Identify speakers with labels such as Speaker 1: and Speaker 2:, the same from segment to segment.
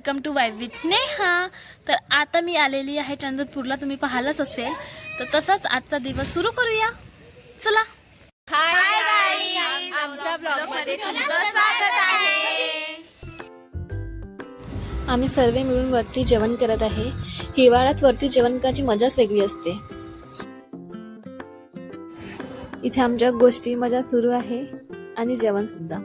Speaker 1: Welcome to vibe with Neha. तर आता मी आलेली आहे चंद्रपूरला, तुम्ही पाहिलंच असेल। तर तसाच आजचा दिवस सुरू करूया, चला।
Speaker 2: हाय गाईज, आमच्या ब्लॉग मध्ये तुमचं स्वागत आहे।
Speaker 1: आम्ही सर्व मिळून वरती जेवण करत आहे। हिवाळ्यात वरती जेवण करायची मजाच वेगळी असते। इथे आमच्या गोष्टी मजा सुरू आहे आणि जेवण सुद्धा।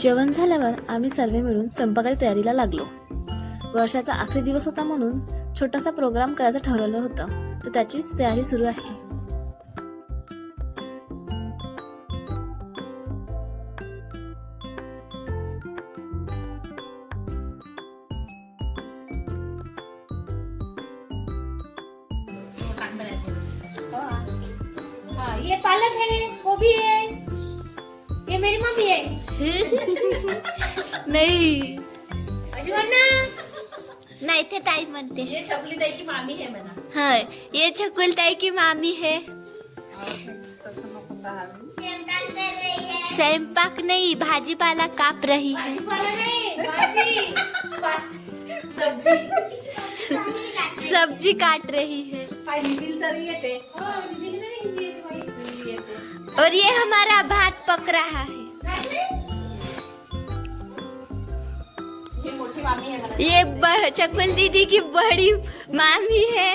Speaker 1: जेवण झाल्यावर आम्ही सर्व मिळून स्वयंपाकाच्या तयारीला लागलो। वर्षाचा आखरी दिवस होता म्हणून छोटासा प्रोग्राम करायचं ठरवलं होतं, तर त्याचीच तयारी सुरू आहे।
Speaker 3: ये पालक है, गोभी है, ये मेरी मम्मी है।
Speaker 1: नहीं
Speaker 3: नहीं थे ताई म्हणते।
Speaker 2: ये छपली ताई की मामी है म्हणा।
Speaker 3: हाँ, ये छकुल ताई की मामी है। स्वयंपाक नहीं, भाजीपाला काप रही है। सब्जी काट रही है। और ये हमारा भात पक रहा है।
Speaker 2: ये मोठी मामी है म्हणा।
Speaker 3: ये चकुल दीदी की बड़ी मामी है।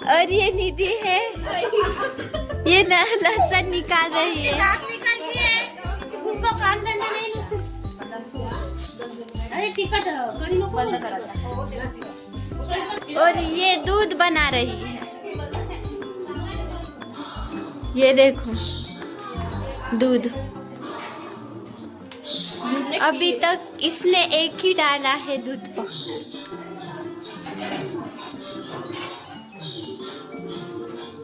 Speaker 3: और ये निधि है, ये लहसुन निकाल रही है। उसको काम करना नहीं। अरे टिकट
Speaker 2: बंद करायचा।
Speaker 3: और ये दूध बना रही है। ये देखो दूध। अभी तक इसने एक ही डाला है दूध पर।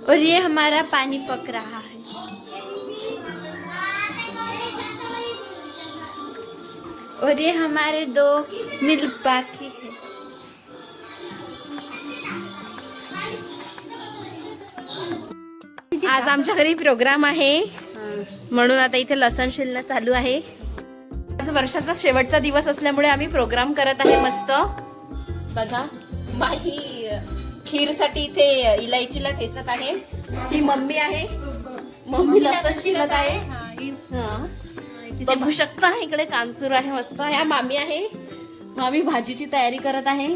Speaker 3: और ये हमारा पानी पक रहा है। और ये हमारे 2 मिल्क बाकी है।
Speaker 2: आज आमच्या घरी प्रोग्राम आहे म्हणून आता इथे लसण शिलणं चालू आहे। आज वर्षाचा शेवटचा दिवस असल्यामुळे आम्ही प्रोग्राम करत आहे मस्त। बघा माही खीर साठी इथे इलायचीला ठेचत आहे। ही मम्मी आहे, मम्मी लसण शिलत आहे। हा, बघू शकता इकडे काम सुरू आहे मस्त। ह्या मामी आहे, मामी भाजीची तयारी करत आहे।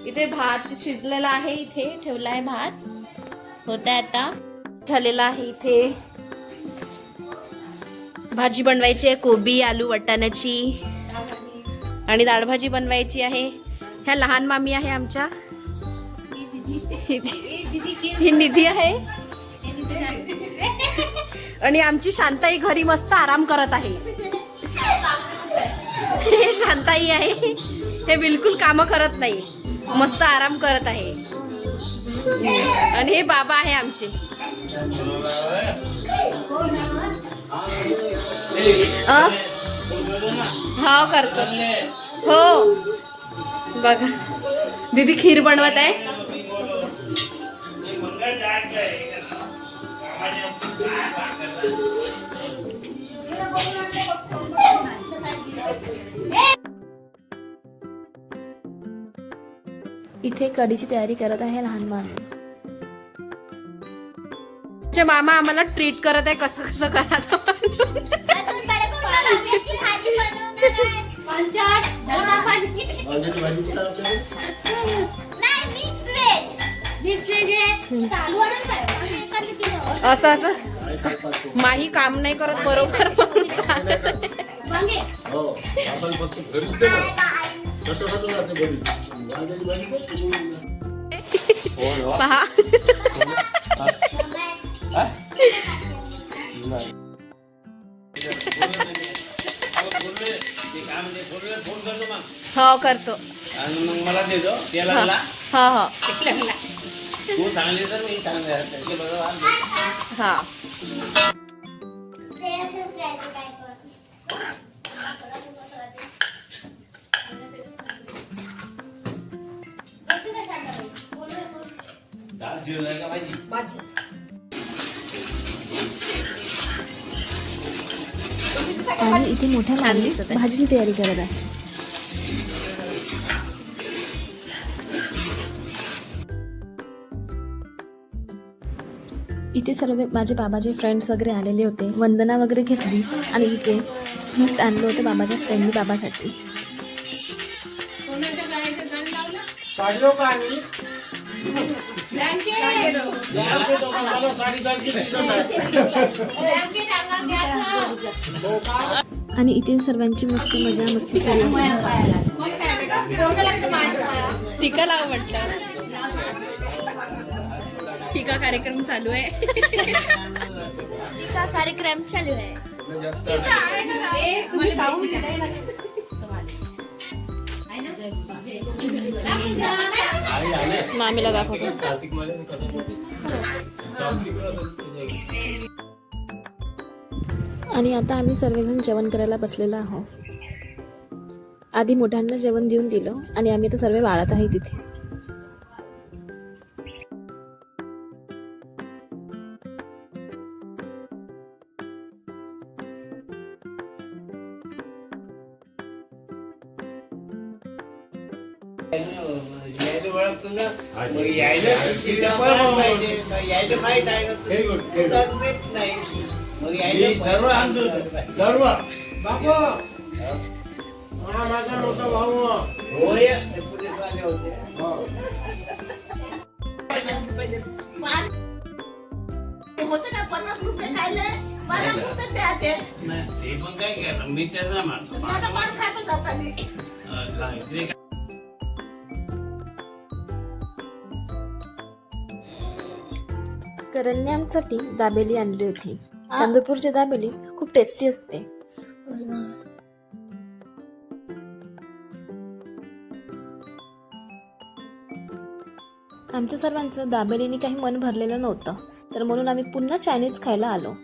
Speaker 2: इथे भात शिजलेला आहे, इथे ठेवला आहे भात, होता आता झालेला आहे। इथे भाजी बनवायची आहे, कोबी आलू वाटाण्याची, आणि डाळ भाजी बनवायची आहे। ह्या लहान मामी आहे आमच्या, ही निधी आहे, आणि आमची शांताई घरी मस्त आराम करत आहे। हे शांताई आहे, हे बिलकुल काम करत नाही, मस्त आराम करत आहे। आणि हे बाबा आहे आमचे। हो करतो, हो बघा दीदी खीर बनवत आहे।
Speaker 1: इथे कढीची तयारी करत आहे लहान मामी।
Speaker 2: तुझे मामा आम्हाला ट्रीट करत आहे, कसं कसं करायचं। असं असं माही काम नाही करत बरोबर म्हणून सांगत आहे। पहा हो करतो।
Speaker 4: मग मला देतो त्याला
Speaker 2: हा
Speaker 4: मला
Speaker 2: हा
Speaker 4: तू चांगली तर मी चांगले बरोबर।
Speaker 2: हा
Speaker 4: डाळ शिवलाय का भाजी?
Speaker 1: आणि इथे मोठ्या
Speaker 2: छान
Speaker 1: मामी
Speaker 2: दिसत आहे.
Speaker 1: भाजीची तयारी करत आहे. इथे सर्व माझे बाबाचे फ्रेंड्स वगैरे आलेले होते. वंदना वगैरे घेतली आणि इथे गिफ्ट आणलं होतं बाबाच्या फ्रेंडनी बाबासाठी. आणि इथे सर्वांची मस्त मजा मस्ती सुरू आहे.
Speaker 2: टीका लाव म्हटलं. टीका कार्यक्रम चालू आहे.
Speaker 3: का कार्यक्रम चालू आहे.
Speaker 1: मामीला दाखवतो. आणि आता आम्ही सर्वजण जेवण करायला बसलेलो आहोत. आधी मोठ्यांना जेवण देऊन दिलं आणि आम्ही आता सर्व वाढत आहे तिथे.
Speaker 4: यायला ओळखतो ना, मग यायला तिला पण पाहिजे. मग यायला माहित आहे ना, तू तर माहित नाही. मग यायला सर्व आणतो सर्व बापू. हा माझा मोठा भाऊ होय, ते पोलीसवाले होते.
Speaker 5: होतं का 50 रुपये खायले 12 रुपये द्यायचे.
Speaker 4: ते पण काय केलं मी त्याचा माणूस.
Speaker 5: मी आता पान खातो जाताना.
Speaker 1: करणने आमच्यासाठी दाबेली आणली होती. चंद्रपूरची दाबेली खूप टेस्टी असते. आमच्या सर्वांचं दाबेलीने काही मन भरलेलं नव्हतं, तर म्हणून आम्ही पुन्हा चायनीज खायला आलो.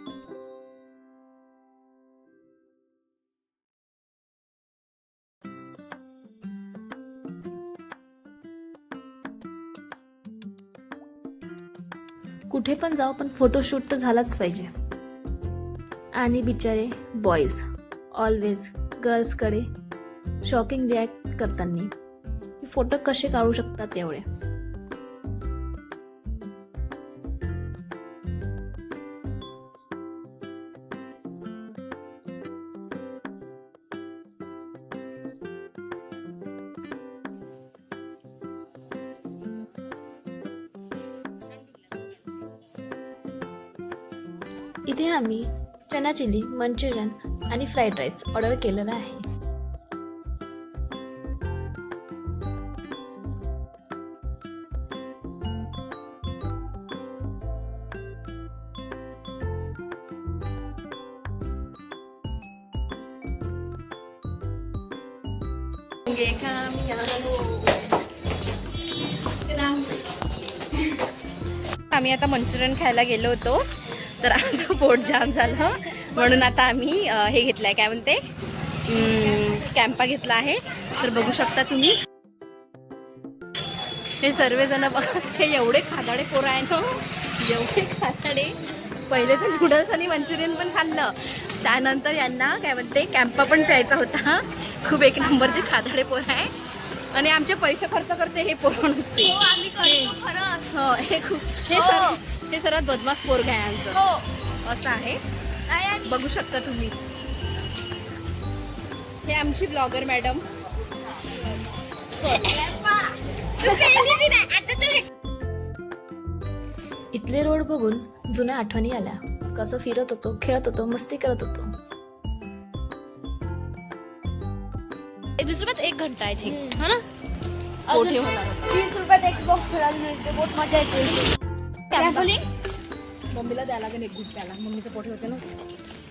Speaker 1: कुठे पण जाऊ पण फोटोशूट तर झालाच पाहिजे. आणि बिचारे बॉईज ऑलवेज गर्ल्सकडे शॉकिंग रिॲक्ट करताना की फोटो कसे काढू शकतात तेवढे. इथे आम्ही चना चिली, मंचुरियन आणि फ्राईड राईस ऑर्डर केलेला आहे.
Speaker 2: आम्ही आता मंचुरियन खायला गेलो होतो, तर आमचं पोट जाम झालं म्हणून आता आम्ही हे घेतलंय, काय म्हणते, कॅम्पा घेतला आहे. तर बघू शकता तुम्ही हे सर्वजण बघा, हे एवढे खादाडे पोरं आहे ना, एवढे खादाडे. पहिले तर नूडल्स आणि मंचुरियन पण खाल्लं, त्यानंतर यांना काय म्हणते कॅम्पा पण प्यायचा होता. खूप एक नंबरचे खादाडे पोरं आहे आणि आमचे पैसे खर्च करते हे पोरं नुसते. हो, हे सर्वात बदमाश पोरग आहे आमचं, असं आहे. बघू शकता तुम्ही, हे आमची ब्लॉगर मॅडम.
Speaker 1: इथले रोड बघून जुन्या आठवणी आल्या. कसं फिरत होतो, खेळत होतो, मस्ती करत होतो.
Speaker 3: 20 रुपयात 1 घंटा आय थिंक, है ना.
Speaker 2: 30
Speaker 3: रुपयात एक बॉक्स खेळायला मिळते, बहुत मजा येते.
Speaker 2: मम्मीला द्यायला लागेल एक गुड प्याला, मम्मीचं पोट होते ना.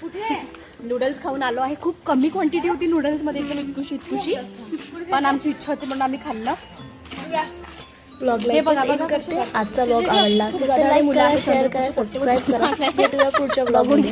Speaker 2: कुठे नूडल्स खाऊन आलो आहे. खूप कमी क्वांटिटी होती नूडल्स मध्ये, एकदम इतकुशी, पण आमची इच्छा होती म्हणून आम्ही खाल्लं.
Speaker 1: ब्लॉगला एंड करते. आजचा ब्लॉग आवडला असेल तर लाईक करा, शेअर करा, सबस्क्राईब करा. भेटूया पुढच्या ब्लॉगमध्ये.